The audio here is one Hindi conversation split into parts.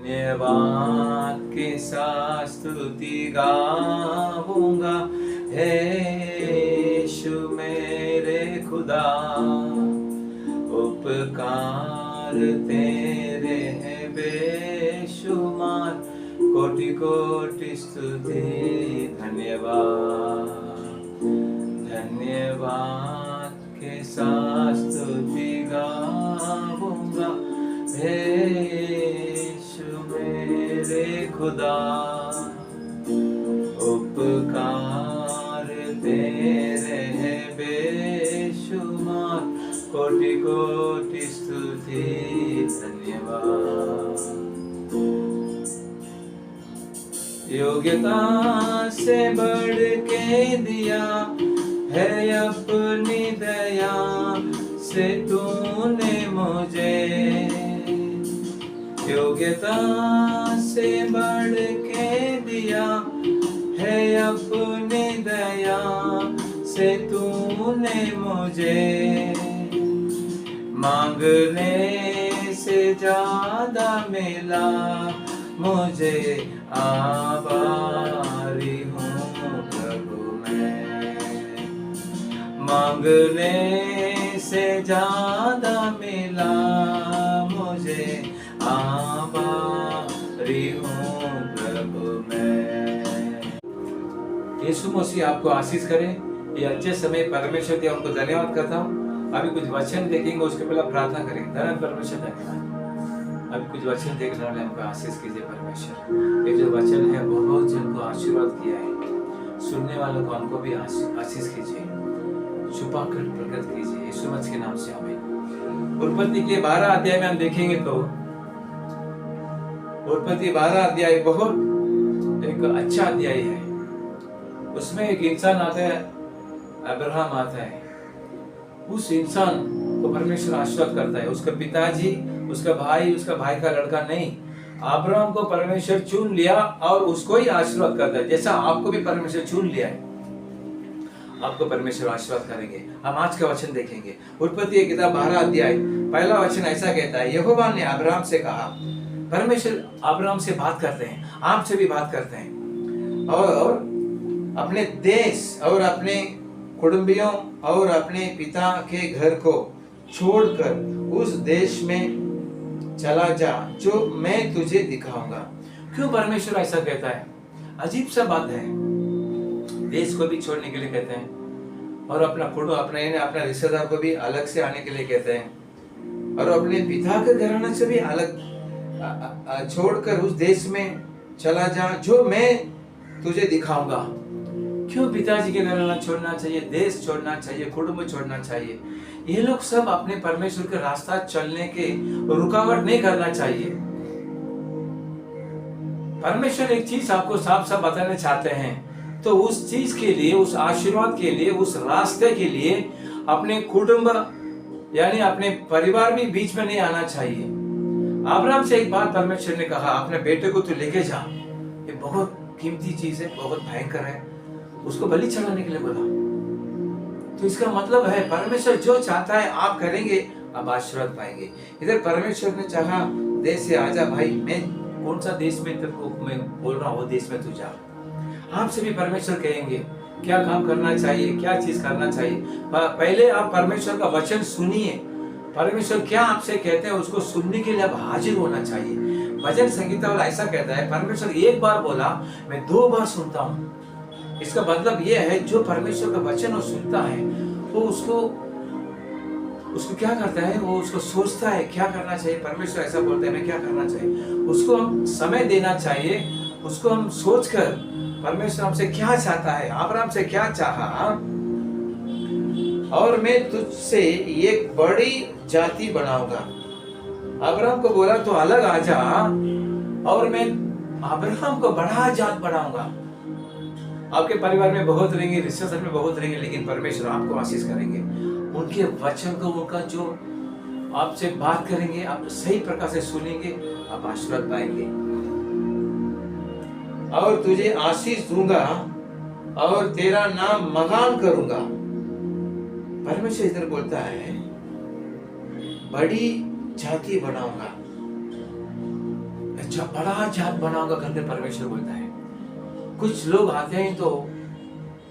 धन्यवाद के साथ स्तुति गाऊंगा, हे यीशु मेरे खुदा। उपकार तेरे हैं बेशुमार, कोटि कोटि स्तुति धन्यवाद। धन्यवाद के साथ स्तुति गाऊंगा, हे यीशु मेरे खुदा। उपकार तेरे हैं बेशुमार, कोटि कोटि स्तुति धन्यवाद। योग्यता से बढ़ के दिया है अपनी दया से तूने मुझे। योग्यता से बढ़ के दिया है अपनी दया से तूने मुझे। मांगने से ज्यादा मिला मुझे, आभारी हूँ प्रभु मैं। मांगने से ज्यादा मिला मुझे, आभारी हूँ प्रभु मैं। यीशु मसीह आपको आशीष करे। ये अच्छे समय परमेश्वर दिया, उनको धन्यवाद करता हूँ। अभी कुछ वचन देखेंगे, उसके पहले प्रार्थना करेंगे। धन्यवाद परमेश्वर, धन्यवाद। अभी कुछ वचन देखने वाले, हमको आशीष कीजिए परमेश्वर। ये जो वचन है वो बहुत जन को आशीर्वाद किया है, सुनने वालों को हमको भी आशीष कीजिए, छुपा कर प्रकट कीजिए, यीशु मसीह के नाम से आमीन। उत्पत्ति के 12 अध्याय में हम देखेंगे तो उत्पत्ति 12 अध्याय बहुत एक अच्छा अध्याय है। उसमें एक इंसान आता है, अब्राहम आता है। उस इंसान को परमेश्वर आशीर्वाद करता है। उसका पिताजी, उसका भाई का लड़का नहीं, अब्राहम को परमेश्वर चुन लिया और उसको ही आशीर्वाद करता है। जैसा आपको भी परमेश्वर चुन लिया है, आपको परमेश्वर आशीर्वाद करेंगे। हम आज का वचन देखेंगे। उत्पत्ति की किताब 12 अध्याय पहला वचन ऐसा कहता है, यहोवा ने अब्राहम से कहा। परमेश्वर अब्राहम से बात करते हैं, आपसे भी बात करते हैं, और अपने देश और अपने कुटुंबियों और अपने पिता के घर को छोड़कर उस देश में चला जा जो मैं तुझे दिखाऊंगा। क्यों परमेश्वर ऐसा कहता है? अजीब सा बात है। देश को भी छोड़ने के लिए कहते हैं, और अपना अपना रिश्तेदार को भी अलग से आने के लिए कहते हैं, और अपने पिता के घराने से भी अलग छोड़कर उस देश में चला जा जो मैं तुझे दिखाऊंगा। क्यों पिताजी के घराना छोड़ना चाहिए, देश छोड़ना चाहिए, कुटुंब छोड़ना चाहिए? ये लोग सब अपने परमेश्वर के रास्ता चलने के रुकावट नहीं करना चाहिए। परमेश्वर एक चीज आपको साफ साफ बताना चाहते हैं, तो उस चीज के लिए, उस आशीर्वाद के लिए, उस रास्ते के लिए अपने कुटुंब यानी अपने परिवार भी बीच में नहीं आना चाहिए। अब्राहम से एक बार परमेश्वर ने कहा, अपने बेटे को तू लेके जा, ये बहुत कीमती चीज है, बहुत भयंकर है। उसको बलि चढ़ाने के लिए बोला। तो इसका मतलब है परमेश्वर जो चाहता है आप करेंगे, आप आशीर्वाद पाएंगे। इधर परमेश्वर ने चाहा, देश से आजा भाई, मैं कौन सा देश में तेरे मैं बोल रहा हूँ, वो देश में तू जा। आपसे भी परमेश्वर कहेंगे क्या काम करना चाहिए, क्या चीज करना चाहिए। पहले आप परमेश्वर का वचन सुनिए। परमेश्वर क्या आपसे कहते हैं उसको सुनने के लिए आप हाजिर होना चाहिए। भजन संगीता वाला ऐसा कहता है, परमेश्वर एक बार बोला, मैं 2 बार सुनता हूँ। इसका मतलब यह है, जो परमेश्वर का वचन वो सुनता है, वो उसको क्या करता है, वो उसको सोचता है क्या करना चाहिए। परमेश्वर ऐसा बोलता है, मैं क्या करना चाहिए। उसको हम समय देना चाहिए, उसको हम सोचकर परमेश्वर हमसे क्या चाहता है, अब्राहम से क्या चाहा, और मैं तुझसे एक बड़ी जाति बनाऊंगा। अब्राहम को बोला तो अलग आ जा, और मैं अब्राहम को बड़ा जात बनाऊंगा। आपके परिवार में बहुत रहेंगे, रिश्तेदार में बहुत रहेंगे, लेकिन परमेश्वर आपको आशीष करेंगे। उनके वचन को, उनका जो आपसे बात करेंगे, आप सही प्रकार से सुनेंगे, आप आशीर्वाद पाएंगे। और तुझे आशीष दूंगा और तेरा नाम महान करूंगा। परमेश्वर इधर बोलता है, बड़ी जाति बनाऊंगा। अच्छा बड़ा जात बनाऊंगा करके परमेश्वर बोलता है। कुछ लोग आते हैं तो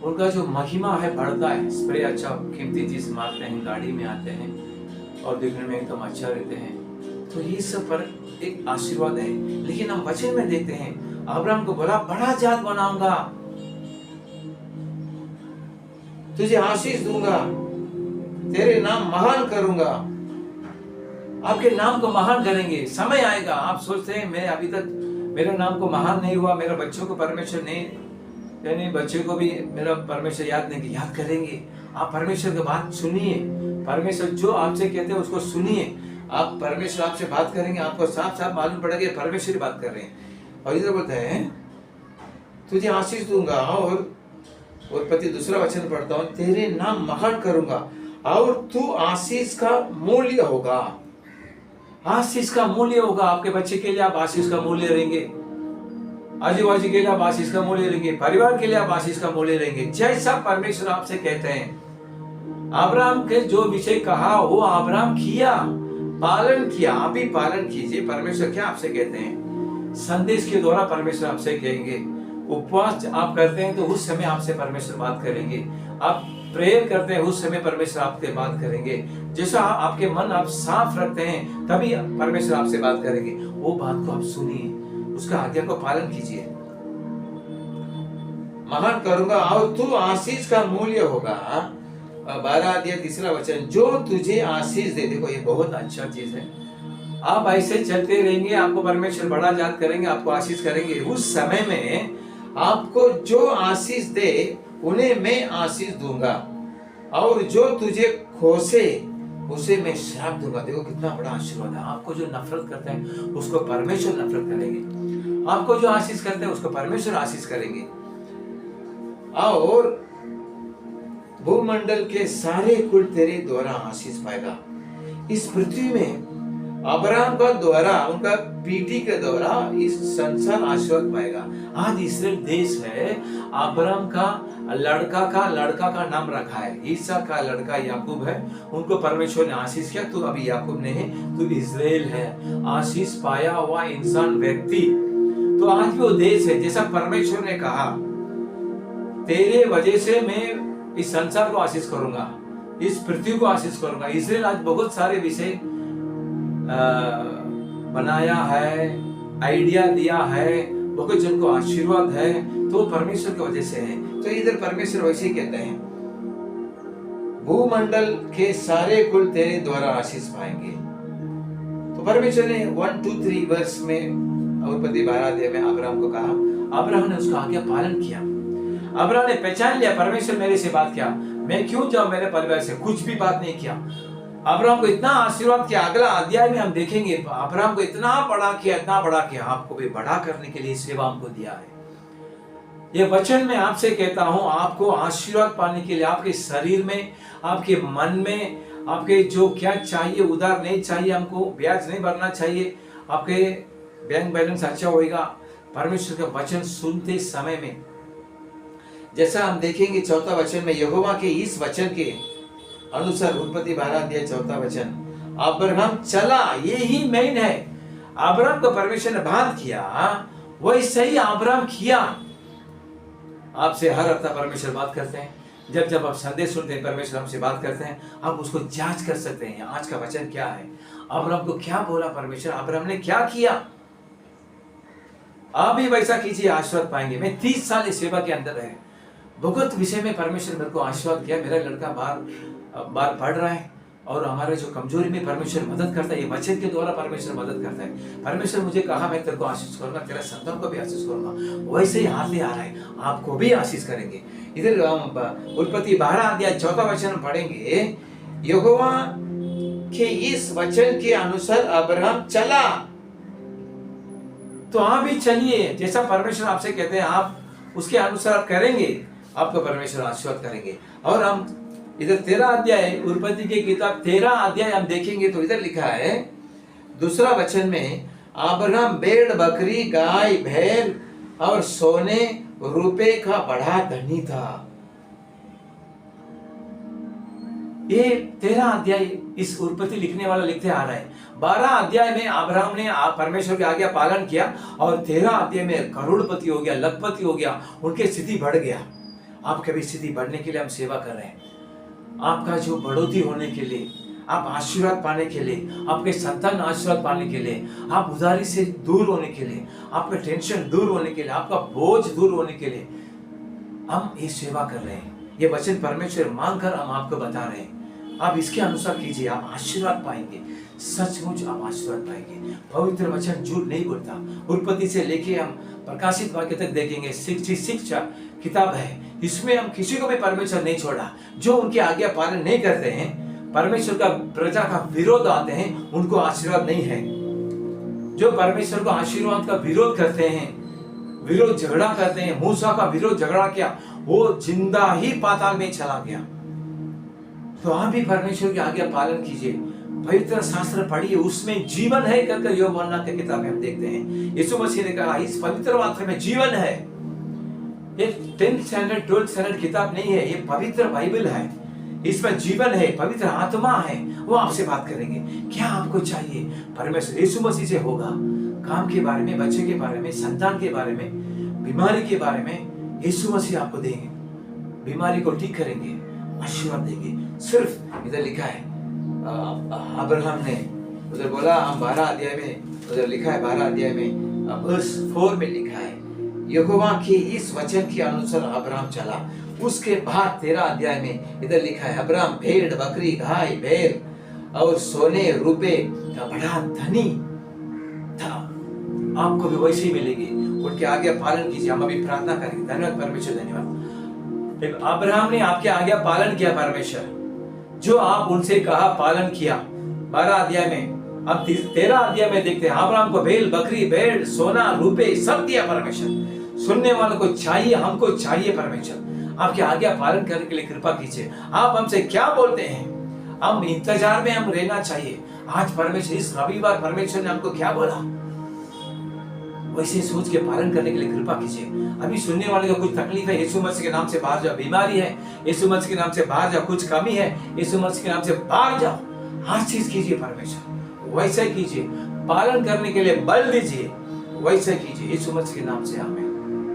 उनका जो महिमा है बढ़ता है, स्प्रे अच्छा कीमती चीज मारते हैं, गाड़ी में आते हैं और दिखने में एकदम अच्छा रहते हैं, तो ये सब पर एक आशीर्वाद है। लेकिन हम वचन में देखते हैं अब्राहम को बोला बड़ा जात बनाऊंगा, तुझे आशीष दूंगा, तेरे नाम महान करूंगा, आपके नाम को महान करेंगे। समय आएगा, आप सोचते हैं मैं अभी तक मेरे नाम को महान नहीं हुआ, मेरे बच्चों को परमेश्वर नहीं, यानी बच्चे को भी मेरा परमेश्वर याद नहीं, याद करेंगे। आप परमेश्वर की बात सुनिए, परमेश्वर जो आपसे कहते हैं उसको सुनिए। आप परमेश्वर आपसे बात करेंगे, आपको साफ साफ मालूम पड़ेगा परमेश्वर बात कर रहे हैं। और इधर बोलते हैं तुझे आशीष दूंगा, और पति दूसरा वचन पढ़ता हूं, तेरे नाम महान करूंगा और तू आशीष का मूल्य होगा। आशीष का मूल्य होगा। आपके बच्चे के लिए आप आशीष का मूल्य रहेंगे, आजू बाजू के लिए आप आशीष का मूल्य रहेंगे, परिवार के लिए आप आशीष का मूल्य रहेंगे। जैसा परमेश्वर आपसे कहते हैं, अब्राहम के जो विषय कहा वो अब्राहम किया, पालन किया। आप ही पालन कीजिए। परमेश्वर क्या आपसे कहते हैं, संदेश के द्वारा परमेश्वर आपसे कहेंगे। उपवास आप करते हैं तो उस समय आपसे परमेश्वर बात करेंगे। आप प्रेयर करते हैं उस समय परमेश्वर आपसे बात करेंगे। जैसा आपके मन आप साफ रखते हैं तभी परमेश्वर आपसे बात करेंगे। वो बात को आप सुनिए, उसका आज्ञा को पालन कीजिए। महान करूंगा और तू आशीष का मूल्य होगा। 12 अध्याय 3 वचन, जो तुझे आशीष दे। देखो ये बहुत अच्छा चीज है। आप ऐसे चलते रहेंगे, आपको परमेश्वर बड़ा जात करेंगे, आपको आशीष करेंगे। उस समय में आपको जो आशीष दे उन्हें मैं आशीष दूंगा, और जो तुझे खोसे उसे मैं श्राप दूंगा। देखो कितना बड़ा आशीर्वाद है। आपको जो नफरत करते हैं उसको परमेश्वर नफरत करेंगे, आपको जो आशीष करते हैं उसको परमेश्वर आशीष करेंगे। और भूमंडल के सारे कुल तेरे द्वारा आशीष पाएगा। इस पृथ्वी में अब्राहम का द्वारा, उनका पीढ़ी के द्वारा इस संसार आशीर्वाद पाएगा। आज इस्राएल देश है, अब्राहम का लड़का का नाम रखा है। ईसा का लड़का याकूब है, उनको परमेश्वर ने आशीष किया। तू अभी याकूब नहीं है, तू इस्राएल है, आशीष पाया हुआ इंसान व्यक्ति। तो आज भी वो देश है, जैसा परमेश्वर ने कहा तेरे वजह से मैं इस संसार को आशीष करूंगा, इस पृथ्वी को आशीष करूंगा। इस्राएल आज बहुत सारे विषय बनाया है, आइडिया दिया है, बहुत जन को आशीर्वाद है, तो परमेश्वर की वजह से है। तो इधर परमेश्वर वैसे ही कहते हैं, भूमंडल के सारे कुल तेरे द्वारा आशीष पाएंगे। तो परमेश्वर ने 1, 2, 3 वर्ष में और 12 अध्याय में अब्राहम को कहा। अब्राहम ने उसका आज्ञा पालन किया। अब्राहम ने पहचान लिया परमेश्वर मेरे से बात किया, मैं क्यों जाऊं मेरे परिवार से, कुछ भी बात नहीं किया। अब्राहम को इतना आशीर्वाद किया। अगला अध्याय में हम देखेंगे अब्राहम को इतना बड़ा किया, इतना बड़ा किया। आपको भी बड़ा करने के लिए सेवा हमको दिया है। ये वचन मैं आपसे कहता हूं, आपको आशीर्वाद पाने के लिए आपके शरीर में, आपके मन में, आपके जो क्या चाहिए, उधार नहीं चाहिए, हमको ब्याज नहीं भरना चाहिए, आपके बैंक बैलेंस अच्छा होएगा। परमेश्वर का वचन सुनते समय में, जैसा हम देखेंगे 4 वचन में, यहोवा के इस वचन के अनुसार, उत्पत्ति 12 अध्याय 4 वचन, अब्राहम चला। ये ही मेन है। अब्राहम को परमेश्वर ने बात किया, वैसे ही अब्राहम किया। आपसे हर हफ्ता परमेश्वर बात करते हैं। जब जब आप संदेश सुनते हैं, परमेश्वर आपसे बात करते हैं, आप उसको जांच कर सकते हैं, आज का वचन क्या है, अब्राहम को क्या बोला परमेश्वर, अब्राहम ने क्या किया। आप भी वैसा कीजिए, आशीर्वाद पाएंगे। मैं 30 साल इस सेवा के अंदर है, बहुत विषय में परमेश्वर मेरे को आशीर्वाद किया। मेरा लड़का बार पढ़ रहा है, और हमारे जो कमजोरी में परमेश्वर मदद करता है, ये वचन के द्वारा परमेश्वर मदद करता है। परमेश्वर मुझे कहा मैं तेरे को आशीष करूंगा, तेरा संतान को भी आशीष करूंगा। वैसे ही हाथ ले आ रहा है, आपको भी आशीष करेंगे। इधर उत्पत्ति 12 अध्याय 4 वचन पढ़ेंगे, यहोवा के इस वचन के अनुसार अब्राहम चला। तो आप भी चलिए, जैसा परमेश्वर आपसे कहते हैं आप उसके अनुसार करेंगे, आपको परमेश्वर आशीर्वाद करेंगे। और हम इधर 13 अध्याय, उत्पत्ति की किताब 13 अध्याय हम देखेंगे तो इधर लिखा है 2 वचन में, अब्राहम भेड़ बकरी गाय भेड़ और सोने रुपए का बड़ा धनी था। ये 13 अध्याय इस उत्पत्ति लिखने वाला लिखते आ रहा है। 12 अध्याय में अब्राहम ने परमेश्वर की आज्ञा पालन किया और 13 अध्याय में करोड़पति हो गया, लखपति हो गया, उनकी स्थिति बढ़ गया। आपकी भी स्थिति बढ़ने के लिए हम सेवा कर रहे हैं। आपका जो बढ़ोतरी होने के लिए, आप आशीर्वाद पाने के लिए, आपके संतान आशीर्वाद पाने के लिए, आप उधारी से दूर होने के लिए, आपका टेंशन दूर होने के लिए, आपका बोझ दूर होने के लिए हम ये सेवा कर रहे हैं। ये वचन परमेश्वर मांग कर हम आपको बता रहे हैं। आप इसके अनुसार कीजिए, आप आशीर्वाद पाएंगे, सचमुच आप आशीर्वाद पाएंगे। पवित्र वचन झूठ नहीं बोलता। उत्पत्ति से लेके हम प्रकाशित वाक्य तक देखेंगे, 66 किताब है, इसमें हम किसी को भी परमेश्वर नहीं छोड़ा। जो उनकी आज्ञा पालन नहीं करते हैं, परमेश्वर का प्रजा का विरोध आते हैं, उनको आशीर्वाद नहीं है। जो परमेश्वर को आशीर्वाद का विरोध करते हैं, विरोध झगड़ा करते हैं, मूसा का विरोध झगड़ा किया, वो जिंदा ही पाताल में चला गया। तो आप भी परमेश्वर की आज्ञा पालन कीजिए, पवित्र शास्त्र पढ़िए, उसमें जीवन है करके यूहन्ना की किताब में हम देखते हैं। यीशु मसीह ने कहा इस पवित्र वाक्य में जीवन है। ये 10th स्टैंडर्ड 12th स्टैंडर्ड किताब नहीं है, ये पवित्र बाइबल है। इसमें जीवन है, पवित्र आत्मा है। वो आपसे बात करेंगे, क्या आपको चाहिए परमेश्वर यीशु मसीह से होगा। काम के बारे में, बच्चे के बारे में, संतान के बारे में, बीमारी के बारे में यीशु मसीह आपको देंगे, बीमारी को ठीक करेंगे, आशीर्वाद देंगे। सिर्फ इधर लिखा है, अब्राहम ने उधर बोला, हम 12 अध्याय में उधर लिखा है, 12 अध्याय में वर्स 4 में लिखा है, यहोवा के इस वचन के अनुसार अब्राहम चला। उसके बाद 13 अध्याय में इधर लिखा है, अब्राहम भेड़, बकरी, गाय, बैल और सोने रूपे का बड़ा धनी था। आपको भी वैसे ही मिलेगी। उनके आज्ञा पालन कीजिए। हम अभी प्रार्थना करेंगे। धन्यवाद परमेश्वर, धन्यवाद। अब्राहम ने आपके आज्ञा पालन किया परमेश्वर, जो आप उनसे कहा पालन किया। 12 अध्याय में, अब 13 अध्याय में देखते हैं, अब्राहम को भेड़, बकरी, भेड़, सोना, रुपए सब दिया परमेश्वर। सुनने वालों को चाहिए, हमको चाहिए परमेश्वर, आपकी आज्ञा पालन करने के लिए कृपा कीजिए। आप हमसे क्या बोलते हैं, हम इंतजार में हम रहना चाहिए। आज परमेश्वर, इस रविवार परमेश्वर ने हमको क्या बोला, वैसे सोच के पालन करने के लिए कृपा कीजिए। अभी सुनने वाले को कुछ तकलीफ है, यीशु मसीह के नाम से बाहर जाओ। बीमारी है, यीशु मसीह के नाम से बाहर जाओ। कुछ कमी है, यीशु मसीह के नाम से बाहर जाओ। हर चीज कीजिए परमेश्वर, वैसे कीजिए। पालन करने के लिए बल दीजिए, वैसे कीजिए। यीशु मसीह के नाम से आमीन।